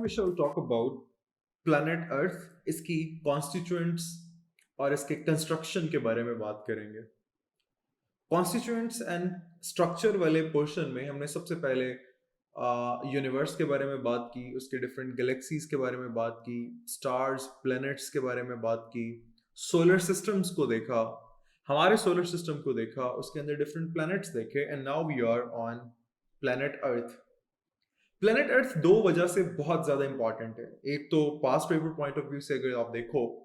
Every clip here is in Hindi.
we shall talk about planet अर्थ, इसकी कॉन्स्टिट्यूएंट्स और इसके कंस्ट्रक्शन के बारे में बात करेंगे। कॉन्स्टिट्यूएंट्स एंड स्ट्रक्चर वाले पोर्शन में हमने सबसे पहले यूनिवर्स के बारे में बात की, उसके डिफरेंट गैलेक्सीज के बारे में बात की, स्टार्स, प्लैनेट्स के बारे में बात की, सोलर सिस्टम्स को देखा, हमारे सोलर सिस्टम को देखा, उसके अंदर डिफरेंट प्लैनेट्स देखे, and now we are on planet earth. Planet earth दो वजह से बहुत ज्यादा इंपॉर्टेंट है। एक तो past paper point of view से अगर आप देखो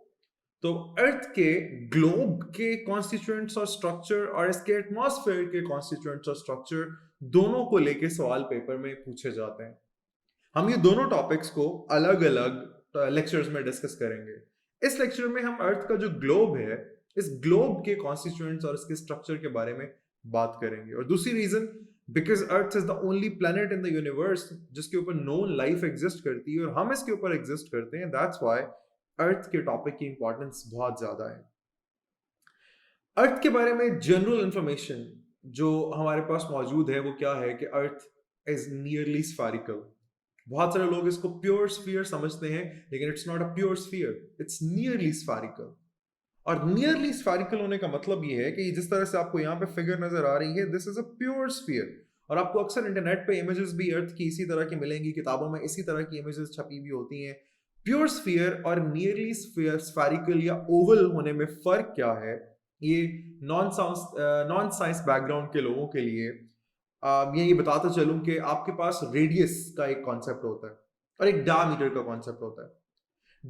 तो अर्थ के ग्लोब के कॉन्स्टिट्यूएंट्स और स्ट्रक्चर और इसके एटमॉस्फेयर के कॉन्स्टिट्यूएंट्स और स्ट्रक्चर दोनों को लेके सवाल पेपर में पूछे जाते हैं। हम ये दोनों टॉपिक्स को अलग अलग लेक्चर्स में डिस्कस करेंगे। इस लेक्चर में हम अर्थ का जो ग्लोब है, इस ग्लोब के कॉन्स्टिट्यूएंट्स और इसके स्ट्रक्चर के बारे में बात करेंगे। और दूसरी reason, because earth is the only planet in the universe जिसके ऊपर नोन लाइफ एग्जिस्ट करती है और हम इसके ऊपर एग्जिस्ट करते हैं। दैट्स व्हाई अर्थ के टॉपिक की इंपॉर्टेंस बहुत ज्यादा है। अर्थ के बारे में जनरल इंफॉर्मेशन जो हमारे पास मौजूद है वो क्या है कि अर्थ इज नियरली स्फेरिकल। बहुत सारे लोग इसको प्योर स्फीयर समझते हैं, लेकिन it's not a pure sphere, it's nearly spherical. और नियरली स्फेरिकल होने का मतलब ये है कि जिस तरह से आपको यहाँ पे फिगर नजर आ रही है, this is a pure sphere. और आपको अक्सर इंटरनेट पे इमेजेस भी अर्थ की इसी तरह की मिलेंगी, किताबों में इसी तरह की इमेजेस छपी हुई होती हैं। प्योर स्फीयर और नियरली स्फेरिकल या ओवल होने में फर्क क्या है, ये नॉन साइंस बैकग्राउंड के लोगों के लिए मैं ये बताता चलूं कि आपके पास रेडियस का एक कॉन्सेप्ट होता है और एक डायमीटर का कॉन्सेप्ट होता है।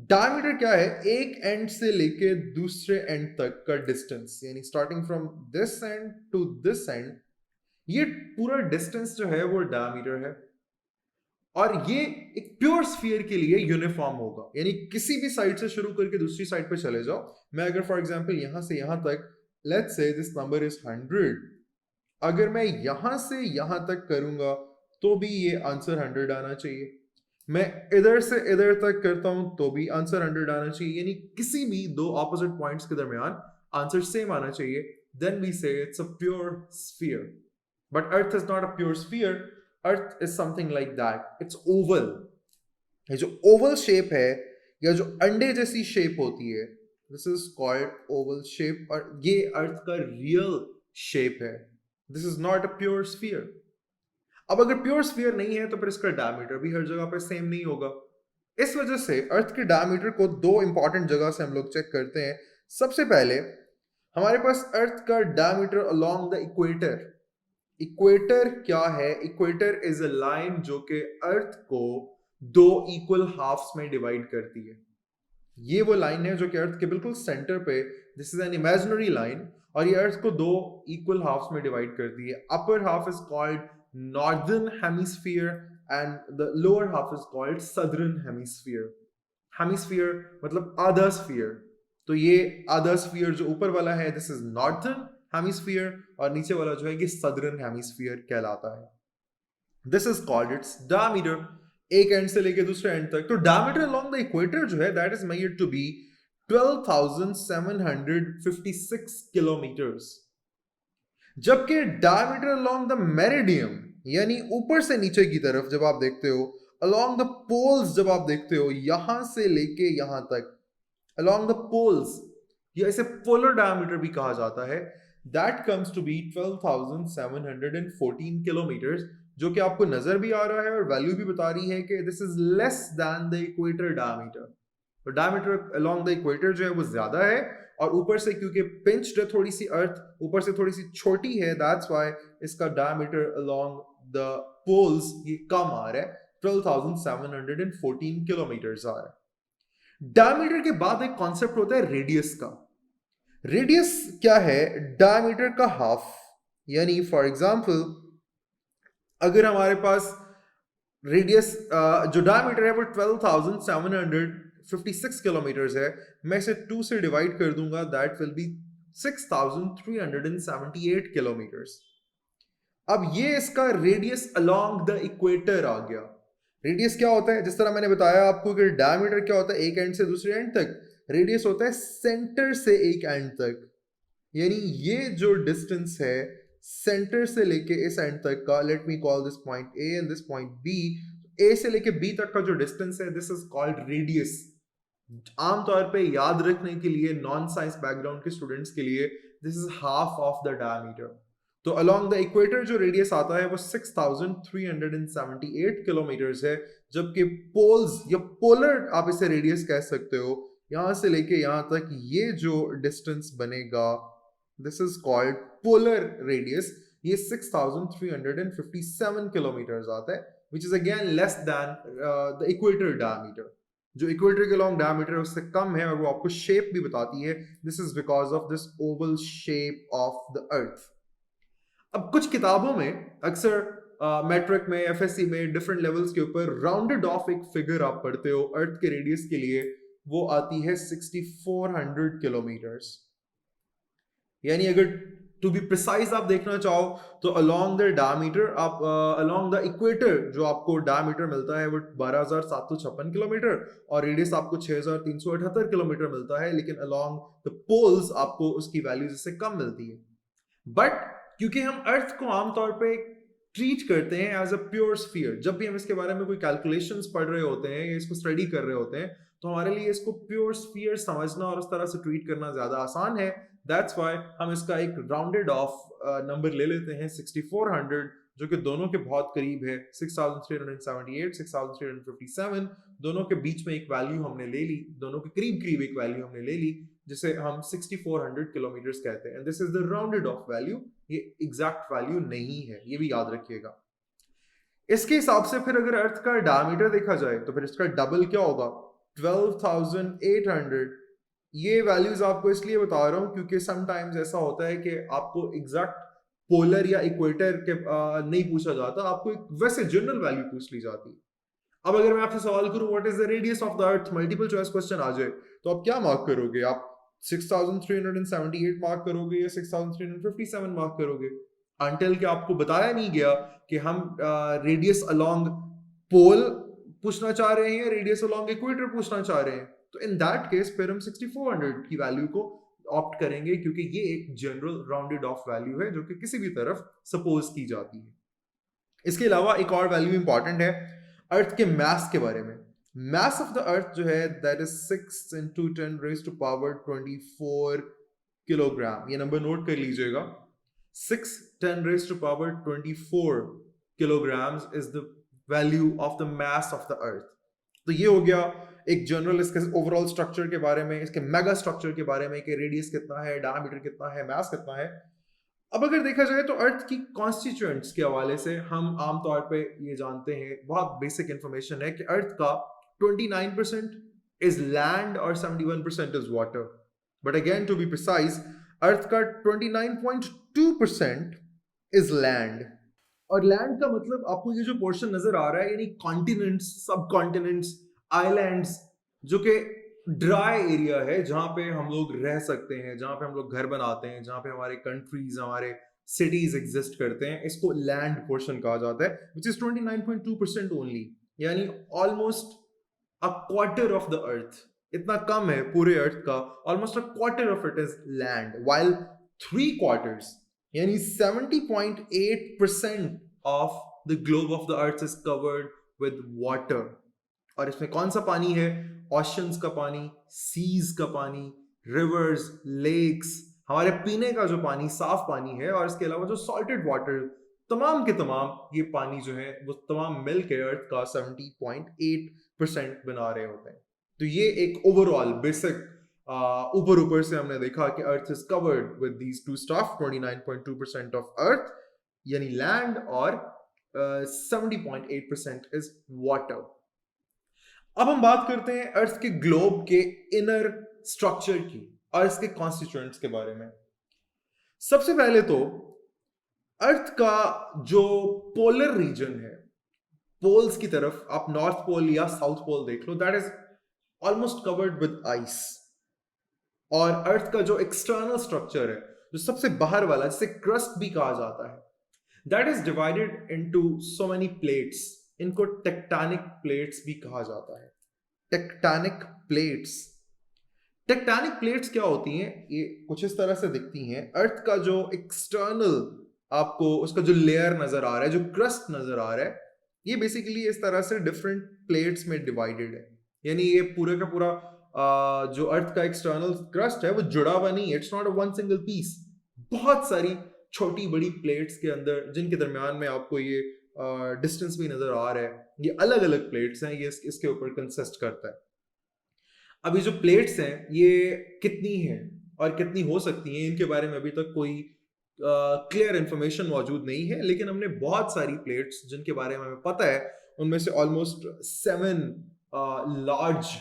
डायमीटर क्या है? एक एंड से लेके दूसरे एंड तक का डिस्टेंस, यानी starting from this end to this end, ये पूरा डिस्टेंस जो है वो डायमीटर है। और ये एक प्योर स्फीयर के लिए यूनिफॉर्म होगा, यानी किसी भी साइड से शुरू करके दूसरी साइड पे चले जाओ। मैं अगर फॉर एग्जांपल यहां से यहां तक, let's say this number is 100, अगर मैं यहां से यहां तक करूंगा तो भी ये आंसर 100 आना चाहिए। मैं इधर से इधर तक करता हूं तो भी आंसर 100 आना चाहिए, यानी किसी भी दो ऑपोजिट पॉइंट्स के दरमियान आंसर सेम आना चाहिए। देन वी से it's a pure sphere. But earth is not a pure sphere, earth is something like that, it's Oval. ये जो ओवल शेप है या जो अंडे जैसी शेप होती है, this is called Oval shape, और ये अर्थ का रियल शेप है। This is not a pure sphere. अब अगर प्योर स्फीयर नहीं है तो फिर इसका डायमीटर भी हर जगह पे सेम नहीं होगा। इस वजह से अर्थ के डायमीटर को दो इंपॉर्टेंट जगह से हम लोग चेक करते हैं। सबसे पहले हमारे पास अर्थ का diameter along the equator. Equator क्या है? इक्वेटर इज अ लाइन जो कि अर्थ को दो इक्वल हाफ्स में डिवाइड करती है। ये वो लाइन है जो कि अर्थ के बिल्कुल सेंटर पे, this is an imaginary line, और ये अर्थ को दो इक्वल हाफ्स में डिवाइड करती है। Upper half is called northern hemisphere and the lower half is called southern hemisphere. Hemisphere मतलब आधा स्फीयर। तो ये आधा स्फीयर जो ऊपर वाला है, दिस इज नॉर्थर्न हेमिस्फीयर, और नीचे वाला जो है ये सदर्न हेमिस्फीयर कहलाता है। This is called its diameter, एक एंड से लेके दूसरे एंड तक। तो डायमीटर अलोंग द इक्वेटर जो है that is measured to be 12,756 kilometres, जबकि डायमीटर अलोंग द मेरिडियम, यानी ऊपर से नीचे की तरफ जब आप देखते हो, अलोंग द पोल्स जब आप देखते हो, यहां से लेके यहां तक, अलोंग द पोल्स, या इसे पोलर डायमीटर भी कहा जाता है, that comes to be 12,714 kilometres, जो कि आपको नजर भी आ रहा है और वैल्यू भी बता रही है कि this is less than the equator diameter. तो डायमीटर अलोंग द इक्वेटर जो है वो ज्यादा है, और ऊपर से क्योंकि पिंच्ड है थोड़ी सी अर्थ, ऊपर से थोड़ी सी छोटी है, दैट्स व्हाई इसका डायमीटर अलोंग द पोल्स ये कम आ रहा है, 12,714 किलोमीटर्स आ रहा है। डायमीटर के बाद एक कॉन्सेप्ट होता है रेडियस का। रेडियस क्या है? डायमीटर का हाफ। यानी फॉर एग्जांपल अगर हमारे पास रेडियस जो डायमीटर है वो 12,756 किलोमीटर्स है, मैं इसे 2 से डिवाइड कर दूंगा, दैट विल बी 6,378 किलोमीटर्स। अब ये इसका रेडियस अलोंग द इक्वेटर आ गया। रेडियस क्या होता है? जिस तरह मैंने बताया आपको कि डायमीटर क्या होता है, एक एंड से दूसरे एंड तक। रेडियस होता है सेंटर से एक एंड तक, यानी ये जो डिस्टेंस है सेंटर से लेके इस एंड तक का, let me call this point A and this point B. A से लेके बी तक का जो डिस्टेंस है, दिस इज कॉल्ड रेडियस। आमतौर पे याद रखने के लिए नॉन साइंस बैकग्राउंड के स्टूडेंट्स के लिए this is half of the diameter. तो अलोंग द इक्वेटर जो रेडियस आता है वो 6378 किलोमीटर्स है, जबकि पोल्स या पोलर आप इसे रेडियस कह सकते हो, यहां से लेके यहां तक ये जो डिस्टेंस बनेगा this is called polar radius. ये 6357 किलोमीटर्स आता है, which is again less than the equator diameter. जो इक्वेटर के लॉन्ग डायमीटर है उससे कम है, और वो आपको शेप भी बताती है। This is because of this Oval shape of the अर्थ। अब कुछ किताबों में अक्सर मैट्रिक में, एफएससी में, डिफरेंट लेवल्स के ऊपर राउंडेड ऑफ एक फिगर आप पढ़ते हो अर्थ के रेडियस के लिए, वो आती है 6400 किलोमीटर्स। यानी अगर टू बी प्रिसाइज आप देखना चाहो तो अलोंग द डायमीटर, आप अलोंग द इक्वेटर जो आपको डायमीटर मिलता है वो 12756 किलोमीटर, और रेडियस आपको 6378 किलोमीटर मिलता है, लेकिन अलोंग द पोल्स आपको उसकी वैल्यूज इससे कम मिलती है। बट क्योंकि हम अर्थ को आमतौर पे ट्रीट करते हैं एज अ प्योर स्फीयर, जब भी हम इसके बारे में कोई कैलकुलेशंस पढ़ रहे होते हैं या इसको स्टडी कर रहे होते हैं, तो हमारे लिए इसको प्योर स्फीयर समझना और उस तरह से ट्रीट करना ज्यादा आसान है। दैट्स व्हाई हम इसका एक राउंडेड ऑफ नंबर ले लेते हैं 6400, जो कि दोनों के बहुत करीब है। 6378, 6357, दोनों के बीच में एक वैल्यू हमने ले ली, दोनों के करीब करीब एक वैल्यू हमने ले ली, जिसे हम 6400 किलोमीटर्स कहते हैं। This is the rounded off value, ये एग्जैक्ट वैल्यू नहीं है, ये भी याद रखिएगा। इसके हिसाब से फिर अगर अर्थ का डायमीटर देखा जाए तो फिर इसका डबल क्या होगा, 12,800। ये वैल्यूज आपको इसलिए बता रहा हूं क्योंकि समटाइम्स ऐसा होता है कि आपको एग्जैक्ट पोलर या इक्वेटर के नहीं पूछा जाता, आपको एक वैसे जनरल वैल्यू पूछ ली जाती है। अब अगर मैं आपसे सवाल करूं what is the radius of the earth, multiple choice question आ जाए, तो आप क्या मार्क करोगे? आप 6378 मार्क करोगे या 6357 मार्क करोगे? अंटिल कि आपको बताया नहीं गया कि हम रेडियस अलोंग पोल पूछना चाह रहे हैं या रेडियस अलोंग इक्वेटर पूछना चाह रहे हैं, तो इन दैट केस फिर हम 6400 की वैल्यू को ऑप्ट करेंगे, क्योंकि ये एक जनरल राउंडेड ऑफ वैल्यू है जो कि किसी भी तरफ सपोज की जाती है। इसके अलावा एक और वैल्यू इंपॉर्टेंट है अर्थ के मास के बारे में। मास ऑफ द अर्थ जो है that is 6 into 10 raised to power 24 kilogram. ये नंबर नोट कर लीजिएगा, 6 10 raised to power 24 kilograms is the value of the mass of the earth। तो ये हो गया एक जनरल इसके ओवरऑल स्ट्रक्चर के बारे में, इसके मेगा स्ट्रक्चर के बारे में कि रेडियस कितना है, डायमीटर कितना है, मास कितना है। अब अगर देखा जाए तो अर्थ की कॉन्स्टिट्यूएंट्स के हवाले से हम आमतौर पे ये जानते हैं, बहुत बेसिक इंफॉर्मेशन है कि अर्थ का 29% इज लैंड और 71% is water. But again to be precise, earth का 29.2% इज लैंड। और लैंड का मतलब आपको ये जो पोर्शन नजर आ रहा है, यानी कॉन्टिनेंट्स, सब कॉन्टिनेंट्स, आइलैंड्स, जो कि ड्राई एरिया है जहां पे हम लोग रह सकते हैं, जहां पे हम लोग घर बनाते हैं, जहां पे हमारे कंट्रीज, हमारे सिटीज एग्जिस्ट करते हैं, इसको लैंड पोर्शन कहा जाता है, विच इज 29.2% ओनली। यानी almost a quarter of the अर्थ, इतना कम है पूरे अर्थ का, almost a quarter of it is land, while 3/4 यानी 70.8% of the globe of the earth is covered with water. और इसमें कौन सा पानी है? ओशंस का पानी, सीज का पानी, रिवर्स, लेक्स, हमारे पीने का जो पानी, साफ पानी है, और इसके अलावा जो सॉल्टेड वाटर, तमाम के तमाम ये पानी जो है वो तमाम मिल के अर्थ का 70.8% बना रहे होते हैं। तो ये एक ओवरऑल बेसिक ऊपर ऊपर से हमने देखा कि earth is covered with these two stuff, 29.2% of earth यानी लैंड, और 70.8% इज वाटर। अब हम बात करते हैं अर्थ के ग्लोब के इनर स्ट्रक्चर की और इसके कॉन्स्टिट्यूएंट्स के बारे में। सबसे पहले तो अर्थ का जो पोलर रीजन है, पोल्स की तरफ आप नॉर्थ पोल या साउथ पोल देख लो, that is almost covered with ice. और अर्थ का जो एक्सटर्नल स्ट्रक्चर है, जो सबसे बाहर वाला, जिसे क्रस्ट भी कहा जाता है, that is divided into so many plates. इनको टेक्टोनिक प्लेट्स भी कहा जाता है। टेक्टोनिक प्लेट्स, टेक्टोनिक प्लेट्स क्या होती हैं? ये कुछ इस तरह से दिखती हैं। अर्थ का जो एक्सटर्नल आपको उसका जो लेयर नजर आ रहा है, जो क्रस्ट नजर आ रहा है, ये बेसिकली इस तरह से डिफरेंट प्लेट्स में डिवाइडेड है, यानी ये पूरे का पूरा जो अर्थ का एक्सटर्नल क्रस्ट है वो जुड़ा हुआ नहीं है, it's not a one single piece, बहुत सारी छोटी बड़ी प्लेट्स के अंदर जिनके दरमियान में आपको ये डिस्टेंस भी नजर आ रहा है, ये अलग अलग प्लेट्स हैं, ये इसके ऊपर कंसिस्ट करता है। अब ये जो प्लेट्स हैं ये कितनी हैं और कितनी हो सकती हैं, इनके बारे में अभी तक कोई क्लियर इंफॉर्मेशन मौजूद नहीं है, लेकिन हमने बहुत सारी प्लेट्स जिनके बारे में हमें पता है, उनमें से almost 7 large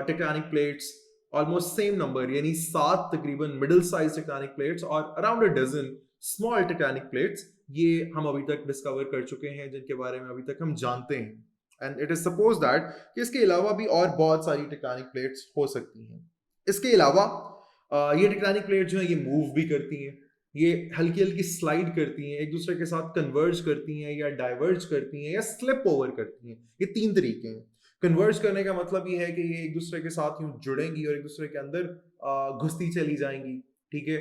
tectonic plates, almost same number यानी 7 तकरीबन मिडिल साइज टेक्टोनिक प्लेट्स और around a dozen small tectonic plates, ये हम अभी तक डिस्कवर कर चुके हैं, जिनके बारे में अभी तक हम जानते हैं। And it is suppose that कि इसके अलावा भी और बहुत सारी टेक्टोनिक प्लेट्स हो सकती हैं। इसके अलावा ये टेक्टोनिक प्लेट जो है ये मूव भी करती हैं, ये हल्की हल्की स्लाइड करती हैं, एक दूसरे के साथ कन्वर्ज करती हैं या डाइवर्ज करती हैं या स्लिप ओवर करती हैं। ये 3 तरीके हैं। कन्वर्ज करने का मतलब ये है कि ये एक दूसरे के साथ यूं जुड़ेंगी और एक दूसरे के अंदर घुसती चली जाएंगी, ठीक है।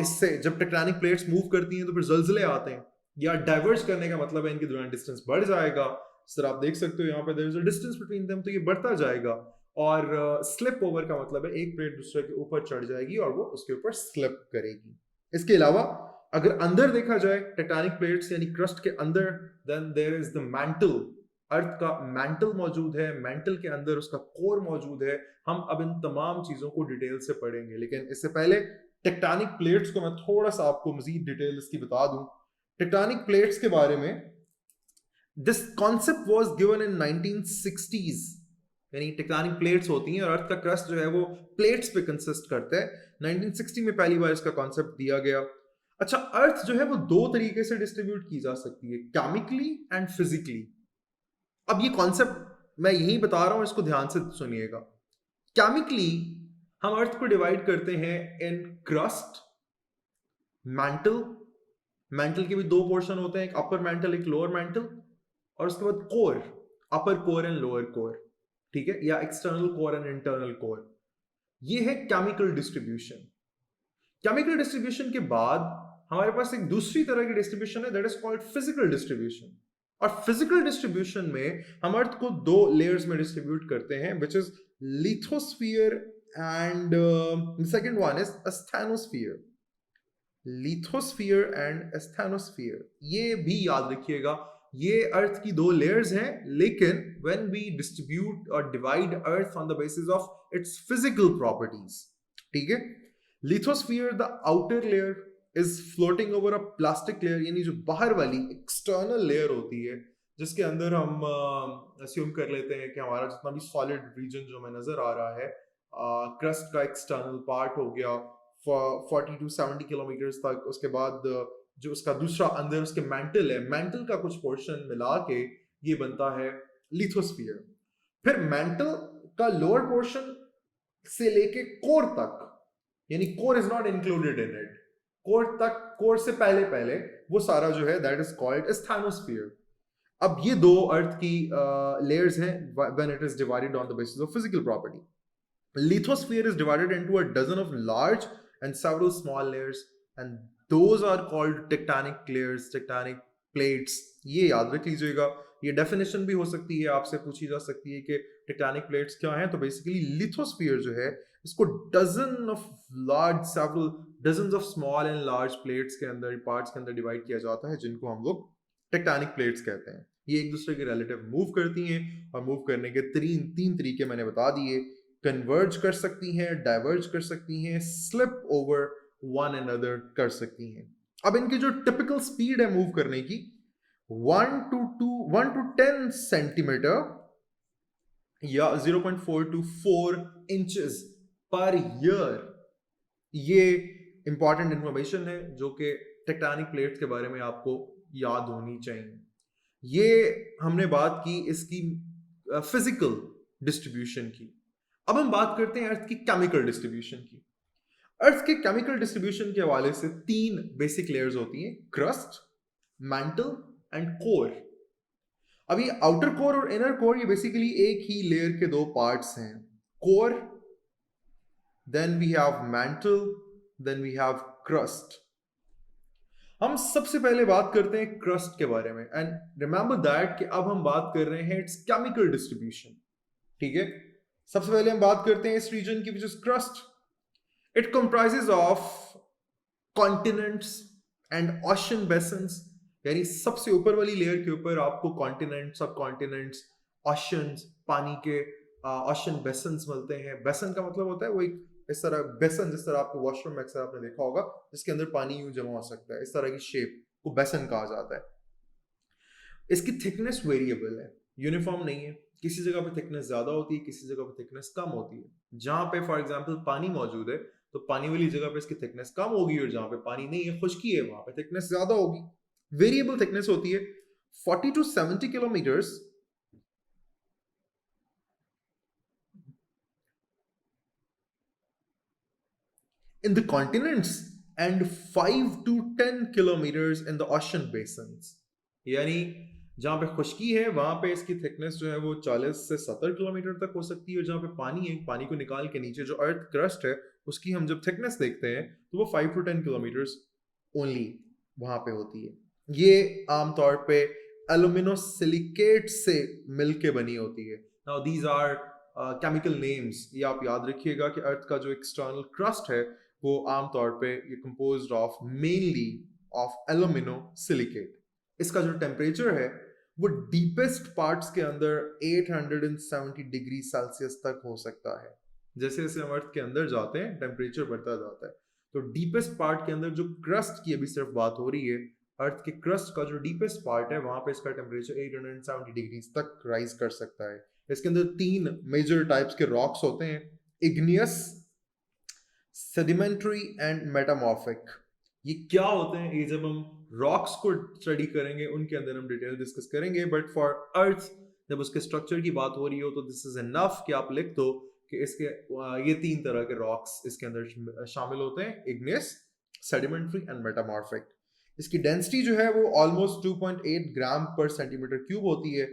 इससे जब टेक्टोनिक प्लेट्स मूव करती हैं तो फिर ज़लज़ले आते हैं। या डाइवर्ज करने का मतलब है इनके दरमियान डिस्टेंस बढ़ जाएगा, सर आप देख सकते हो यहाँ पे there is a distance between them, तो ये बढ़ता जाएगा। और स्लिप ओवर का मतलब है एक प्लेट दूसरे के ऊपर चढ़ जाएगी और वो उसके ऊपर स्लिप करेगी। इसके अलावा अगर अंदर देखा जाए टेक्टोनिक प्लेट्स यानी क्रस्ट के अंदर, then there is the mantle, earth का मैंटल मौजूद है, मैंटल के अंदर उसका कोर मौजूद है। हम अब इन तमाम चीजों को डिटेल से पढ़ेंगे, लेकिन इससे पहले टेक्टोनिक प्लेट्स को मैं थोड़ा सा आपको मजीद डिटेल इसकी बता दूं। टेक्टोनिक प्लेट्स के बारे में this concept was given in 1960s, यानी टेक्टोनिक प्लेट्स होती हैं और अर्थ का क्रस्ट जो है वो प्लेट्स पे कंसिस्ट करता है। 1960 में पहली बार इसका कॉन्सेप्ट दिया गया। अच्छा, अर्थ जो है वो 2 तरीके से डिस्ट्रीब्यूट की जा सकती है, केमिकली एंड फिजिकली। अब ये कॉन्सेप्ट मैं यही बता रहा हूं, इसको ध्यान से सुनिएगा। केमिकली हम अर्थ को डिवाइड करते हैं इन क्रस्ट, मैंटल, मैंटल के भी 2 पोर्शन होते हैं, एक अपर मैंटल एक लोअर मैंटल, और उसके बाद core, upper core and lower core, ठीक है, या external core and internal core. ये है केमिकल डिस्ट्रीब्यूशन। केमिकल डिस्ट्रीब्यूशन के बाद हमारे पास एक दूसरी तरह की डिस्ट्रीब्यूशन है, that is called physical distribution. और फिजिकल डिस्ट्रीब्यूशन में हम अर्थ को 2 लेयर्स में डिस्ट्रीब्यूट करते हैं, which is lithosphere and second one is asthenosphere. Lithosphere and asthenosphere, ये भी याद रखिएगा, ये अर्थ की 2 लेयर्स हैं, लेकिन व्हेन वी डिस्ट्रीब्यूट और divide earth on the basis of its physical properties, ठीक है। Lithosphere, the outer layer is floating over a plastic layer, यानी जो बाहर वाली एक्सटर्नल लेयर होती है, जिसके अंदर हम अस्यूम कर लेते हैं कि हमारा जितना भी सॉलिड रीजन जो हमें नजर आ रहा है, क्रस्ट का एक्सटर्नल पार्ट हो गया 40 to 70 किलोमीटर तक, उसके बाद जो उसका दूसरा अंदर उसके मैंटल है, मैंटल का कुछ पोर्शन मिला के ये बनता है लिथोस्फीयर। फिर मैंटल का लोअर पोर्शन से लेके कोर तक, यानी core is not included in it, core तक, कोर से पहले पहले वो सारा जो है दैट इज कॉल्ड एस्थेनोस्फीयर। अब ये 2 अर्थ की लेयर्स हैं when it is divided on the basis of physical property. Lithosphere is divided into a dozen of large and several small layers, and those are called tectonic layers, tectonic plates. ये याद रख लीजिएगा। ये डेफिनेशन भी हो सकती है, आपसे पूछी जा सकती है कि टेक्टोनिक प्लेट्स क्या हैं, तो बेसिकली लिथोस्फीयर जो है इसको dozen of large, several dozens of small and large plates के अंदर, पार्ट्स के अंदर डिवाइड किया जाता है, जिनको हम लोग टेक्टोनिक प्लेट्स कहते हैं। ये एक दूसरे के रिलेटिव मूव करती हैं, और मूव करने के 3 तरीके मैंने बता दिए। कन्वर्ज कर सकती हैं, डाइवर्ज कर सकती हैं, स्लिप ओवर वन अनदर कर सकती हैं। अब इनकी जो टिपिकल स्पीड है मूव करने की 1 to 10 सेंटीमीटर या 0.4 to 4 इंचेस पर ईयर। ये इंपॉर्टेंट इंफॉर्मेशन है जो कि टेक्टोनिक प्लेट्स के बारे में आपको याद होनी चाहिए। ये हमने बात की इसकी फिजिकल डिस्ट्रीब्यूशन की। अब हम बात करते हैं अर्थ की केमिकल डिस्ट्रीब्यूशन की। अर्थ के केमिकल डिस्ट्रीब्यूशन के हवाले से 3 बेसिक लेयर्स होती हैं, क्रस्ट, मैंटल एंड कोर। अब ये आउटर कोर और इनर कोर ये बेसिकली एक ही लेयर के 2 पार्ट्स हैं। Core, then we have mantle, then we have crust. हम सबसे पहले बात करते हैं क्रस्ट के बारे में एंड रिमेंबर दैट कि अब हम बात कर रहे हैं इट्स केमिकल डिस्ट्रीब्यूशन। ठीक है, सबसे पहले हम बात करते हैं इस रीजन की which is crust. It comprises of continents and ocean basins, यानी सबसे ऊपर वाली लेयर के ऊपर आपको कॉन्टिनेंट, सब कॉन्टिनेंट्स, ओशंस, पानी के ओशन बेसन्स मिलते हैं। बेसन का मतलब होता है वो एक इस तरह बेसन, जिस तरह आपको वॉशरूम में अक्सर आपने देखा होगा जिसके अंदर पानी यूं जमा हो सकता है, इस तरह की शेप को बेसन कहा जाता है। इसकी थिकनेस वेरिएबल है, यूनिफॉर्म नहीं है। किसी जगह पे थिकनेस ज्यादा होती है, किसी जगह पे थिकनेस कम होती है। जहां पे फॉर एग्जांपल पानी मौजूद है तो पानी वाली जगह पे इसकी थिकनेस कम होगी, और जहां पे पानी नहीं है, खुश्की है, वहां पे थिकनेस ज्यादा होगी। वेरिएबल थिकनेस होती है 40 to 70 kilometres in the continents and 5 to 10 kilometers in the ocean basins। यानी जहां पे खुश्की है वहां पे इसकी थिकनेस जो है वो 40 से 70 किलोमीटर तक हो सकती है, और जहां पे पानी है, पानी को निकाल के नीचे जो अर्थ क्रस्ट है उसकी हम जब थिकनेस देखते हैं तो वो 5 टू 10 किलोमीटर्स ओनली वहां पे होती है। ये आमतौर पे एल्यूमिनो सिलिकेट से मिलके बनी होती है। Now these are chemical names, ये आप याद रखिएगा कि अर्थ का जो एक्सटर्नल क्रस्ट है वो आमतौर पे ये composed of mainly of alumino silicate. इसका जो टेम्परेचर है वो डीपेस्ट पार्ट्स के अंदर 870 डिग्री सेल्सियस तक हो सकता है। जैसे जैसे हम अर्थ के अंदर जाते हैं टेम्परेचर बढ़ता जाता है। तो डीपेस्ट पार्ट के अंदर जो क्रस्ट की अभी सिर्फ बात हो रही है, अर्थ के क्रस्ट का जो डीपेस्ट पार्ट है वहां पे इसका टेम्परेचर 870 डिग्री तक राइज कर सकता है। इसके अंदर 3 मेजर टाइप्स के रॉक्स होते हैं, इग्नियस, सेडिमेंट्री एंड मेटामॉर्फिक। ये क्या होते हैं ये जब हम रॉक्स को स्टडी करेंगे उनके अंदर हम डिटेल डिस्कस करेंगे, बट फॉर अर्थ जब उसके स्ट्रक्चर की बात हो रही हो तो दिस इज इनफ कि आप लिख दो कि इसके ये 3 तरह के रॉक्स इसके अंदर शामिल होते हैं, इग्नियस, सेडिमेंट्री एंड मेटामॉर्फिक। इसकी डेंसिटी जो है वो ऑलमोस्ट 2.8 ग्राम पर सेंटीमीटर क्यूब होती है।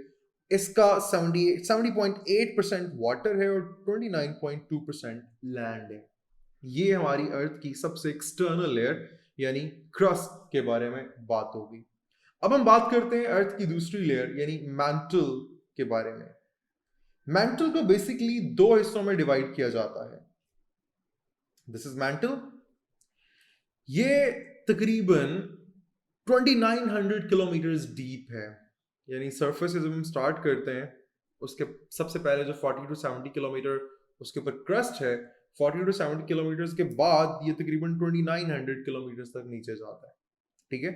इसका 70.8% वाटर है और 29.2% लैंड है। ये हमारी अर्थ की सबसे एक्सटर्नल लेयर यानी क्रस्ट के बारे में बात होगी। अब हम बात करते हैं अर्थ की दूसरी लेयर यानी मैंटल के बारे में। मैंटल को बेसिकली 2 हिस्सों में डिवाइड किया जाता है। This is mantle. ये तकरीबन 2900 किलोमीटर डीप है, यानी सरफेस से जब हम स्टार्ट करते हैं उसके सबसे पहले जो 40 टू 70 किलोमीटर उसके ऊपर क्रस्ट है, 40 टू 70 किलोमीटर के बाद ये तकरीबन 2900 किलोमीटर तक नीचे जाता है। ठीक है,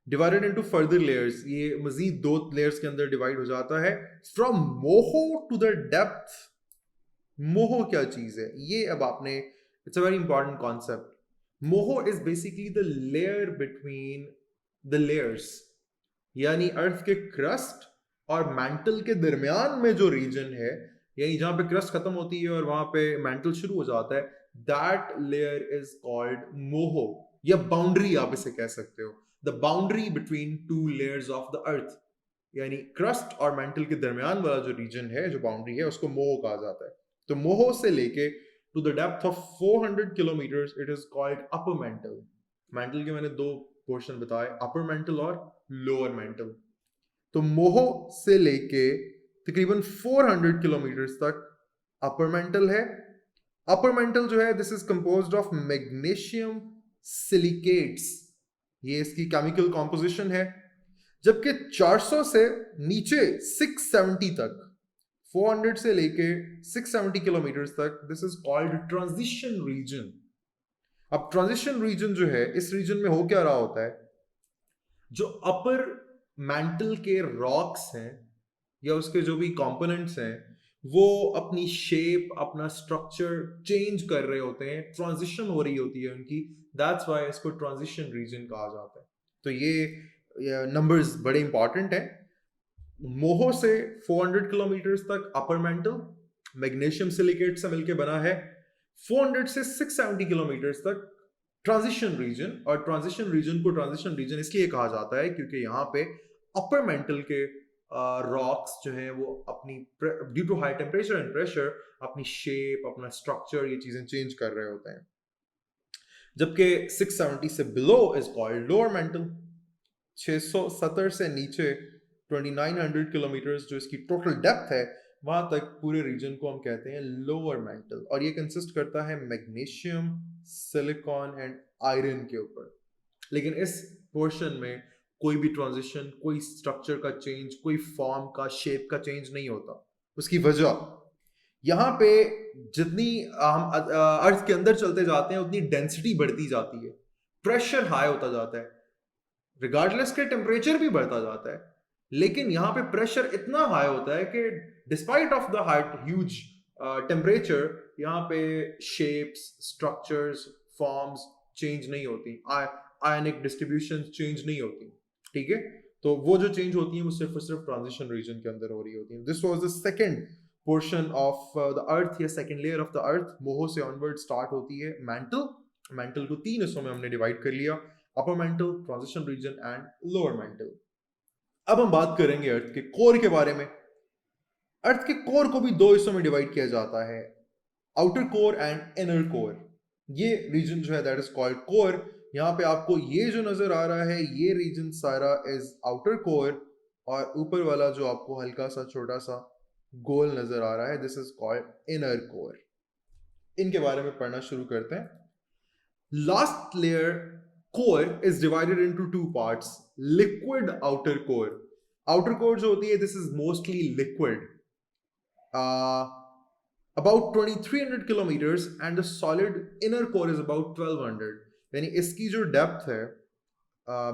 डिवाइडेड इनटू फर्दर लेयर्स, ये मजीद 2 लेयर्स के अंदर डिवाइड हो जाता है। From Moho to the depth. Moho क्या चीज है ये अब आपने, it's a very important concept. Moho is basically the layer between the layers, यानी अर्थ के क्रस्ट और मैंटल के दरमियान में जो रीजन है, यानी जहां पे क्रस्ट खत्म होती है और वहां पे मैंटल शुरू हो जाता है, दैट लेयर इज कॉल्ड मोहो, या बाउंड्री आप इसे कह सकते हो, the boundary between 2 layers of the अर्थ। यानी क्रस्ट और मैंटल के दरमियान वाला जो रीजन है, जो बाउंड्री है, उसको मोहो कहा जाता है। तो मोहो से लेके to the depth of 400 kilometre it is called upper mantle. Mantle के मैंने 2 पोर्शन बताए, अपर मैंटल और लोअर मैंटल। तो मोहो से लेके तकरीबन 400 किलोमीटर तक अपर मेंटल है। अपर मेंटल जो है this is composed of magnesium silicates, ये इसकी केमिकल कॉम्पोजिशन है। जबकि 400 से नीचे 670 तक, 400 से लेके 670 किलोमीटर तक, this is called transition region. अब ट्रांजिशन रीजन जो है, इस रीजन में हो क्या रहा होता है, जो अपर मैंटल के रॉक्स हैं या उसके जो भी कंपोनेंट्स हैं वो अपनी शेप, अपना स्ट्रक्चर चेंज कर रहे होते हैं, ट्रांजिशन हो रही होती है उनकी, दैट्स व्हाई इसको ट्रांजिशन रीजन कहा जाता है। तो ये नंबर्स बड़े इंपॉर्टेंट हैं। मोहो से 400 किलोमीटर तक अपर मेंटल मैग्नीशियम सिलिकेट से मिलकर बना है, 400 से 670 किलोमीटर तक ट्रांजिशन रीजन। और ट्रांजिशन रीजन को ट्रांजिशन रीजन इसलिए कहा जाता है क्योंकि यहाँ पे अपर मेंटल के रॉक्स जो हैं वो अपनी due to high temperature and pressure अपनी शेप, अपना स्ट्रक्चर, ये चीजें चेंज कर रहे होते हैं। जबकि 670 से below is called lower mental. 670 से नीचे 2900 किलोमीटर्स जो इसकी टोटल डेप्थ है, वहां तक पूरे रीजन को हम कहते हैं लोअर मेंटल, और ये कंसिस्ट करता है मैग्नीशियम, सिलिकॉन एंड आयरन के ऊपर। लेकिन इस पोर्शन में कोई भी ट्रांजिशन, कोई स्ट्रक्चर का चेंज, कोई फॉर्म का, शेप का चेंज नहीं होता। उसकी वजह, यहाँ पे जितनी हम अर्थ के अंदर चलते जाते हैं उतनी डेंसिटी बढ़ती जाती है, प्रेशर हाई होता जाता है, रिगार्डलेस के टेम्परेचर भी बढ़ता जाता है, लेकिन यहाँ पे प्रेशर इतना हाई होता है कि despite of the heart huge temperature, यहाँ पे शेप्स, स्ट्रक्चर्स, फॉर्म्स चेंज नहीं होती, आयनिक डिस्ट्रीब्यूशन चेंज नहीं होती। ठीक है, तो वो जो चेंज होती है वो सिर्फ और सिर्फ ट्रांजिशन रीजन के अंदर हो रही होती है। This was the second portion of the earth, या second layer of the earth. Moho से ऑनवर्ड स्टार्ट होती है मेंटल। मेंटल को 3 हिस्सों में हमने डिवाइड कर लिया, upper mantle, transition region and lower mental. अब हम बात करेंगे अर्थ के कोर के बारे में। अर्थ के कोर को भी 2 हिस्सों में डिवाइड किया जाता है, outer core and inner core. ये रीजन जो है दैट इज कॉल्ड कोर। यहाँ पे आपको ये जो नजर आ रहा है, ये रीजन सारा इज आउटर कोर, और ऊपर वाला जो आपको हल्का सा छोटा सा गोल नजर आ रहा है, this is called inner core. इनके बारे में पढ़ना शुरू करते हैं। Last layer core is divided into 2 parts, liquid outer core. Outer core जो होती है, this is mostly liquid, about 2300 kilometers, and the solid inner core is about 1200। यानी इसकी जो डेप्थ है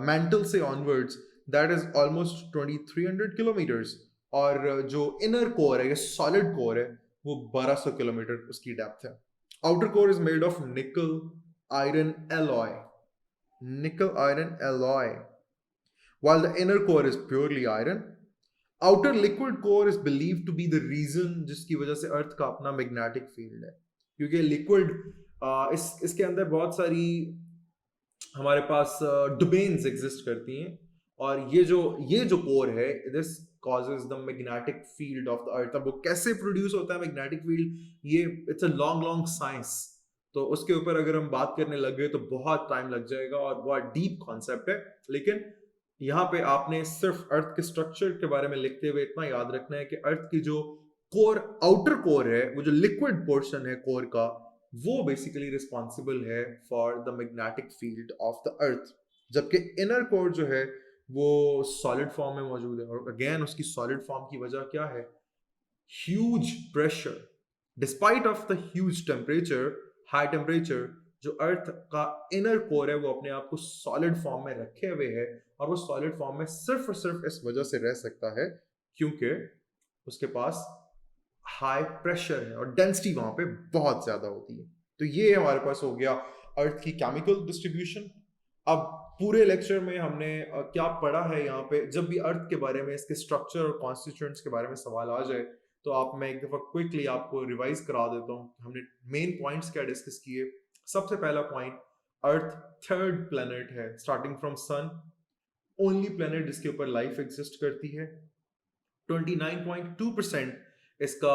मेंटल से onwards, that is almost 2300 kilometres, और जो इनर कोर है, ये सॉलिड कोर है, वो 1200 किलोमीटर उसकी डेप्थ है। Outer core is made of nickel iron alloy, nickel iron alloy, while the inner core is purely iron। Outer liquid core is believe to be the reason जिसकी वजह से अर्थ का अपना मैग्नेटिक फील्ड है, क्योंकि लिक्विड इसके अंदर बहुत सारी हमारे पास डोमेन्स एग्जिस्ट करती हैं, और ये जो कोर है, this causes the magnetic field of the अर्थ। अब वो कैसे प्रोड्यूस होता है मैग्नेटिक फील्ड, ये it's a long long science, तो उसके ऊपर अगर हम बात करने लग गए तो बहुत टाइम लग जाएगा और बहुत डीप कॉन्सेप्ट है। लेकिन यहाँ पे आपने सिर्फ अर्थ के स्ट्रक्चर के बारे में लिखते हुए इतना याद रखना है कि अर्थ की जो कोर, आउटर कोर है, वो जो लिक्विड पोर्शन है कोर का, वो बेसिकली रिस्पॉन्सिबल है for the magnetic field of the अर्थ, जबकि इनर कोर जो है वो सॉलिड फॉर्म में मौजूद है। और अगेन उसकी सॉलिड फॉर्म की वजह क्या है? Huge pressure, despite of the huge temperature, high temperature, जो अर्थ का इनर कोर है वो अपने आप को सॉलिड फॉर्म में रखे हुए है, और वो सॉलिड फॉर्म में सिर्फ और सिर्फ इस वजह से रह सकता है क्योंकि उसके पास हाई प्रेशर है और डेंसिटी वहां पे बहुत ज्यादा होती है। तो ये हमारे पास हो गया अर्थ की केमिकल डिस्ट्रीब्यूशन। अब पूरे लेक्चर में हमने क्या पढ़ा है, यहाँ पे जब भी अर्थ के बारे में, इसके स्ट्रक्चर और कॉन्स्टिट्यूएंट्स के बारे में सवाल आ जाए तो मैं एक दफा क्विकली आपको रिवाइज करा देता हूँ। हमने मेन पॉइंट्स क्या डिस्कस किए। सबसे पहला पॉइंट, अर्थ थर्ड प्लेनेट है starting from sun, only planet जिसके ऊपर लाइफ एग्जिस्ट करती है। 29.2% इसका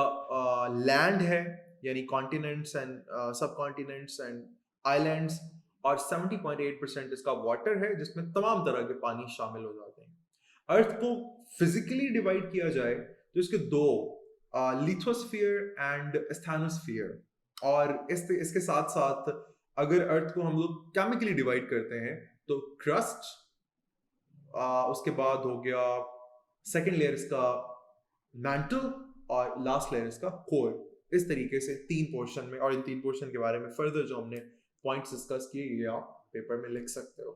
लैंड है, यानी कॉन्टिनेंट्स एंड सब कॉन्टिनेंट्स एंड आइलैंड्स, और 70.8% इसका वाटर है जिसमें तमाम तरह के पानी शामिल हो जाते हैं। अर्थ को फिजिकली डिवाइड किया जाए तो इसके 2, लिथोस्फीयर एंड स्थैनोस्फीयर, और इसके साथ साथ अगर अर्थ को हम लोग केमिकली डिवाइड करते हैं तो क्रस्ट, उसके बाद हो गया सेकेंड लेयर इसका मैंटल, और लास्ट लेयर इसका कोर। इस तरीके से 3 पोर्शन में, और इन 3 पोर्शन के बारे में फर्दर जो हमने पॉइंट्स डिस्कस किए ये आप पेपर में लिख सकते हो।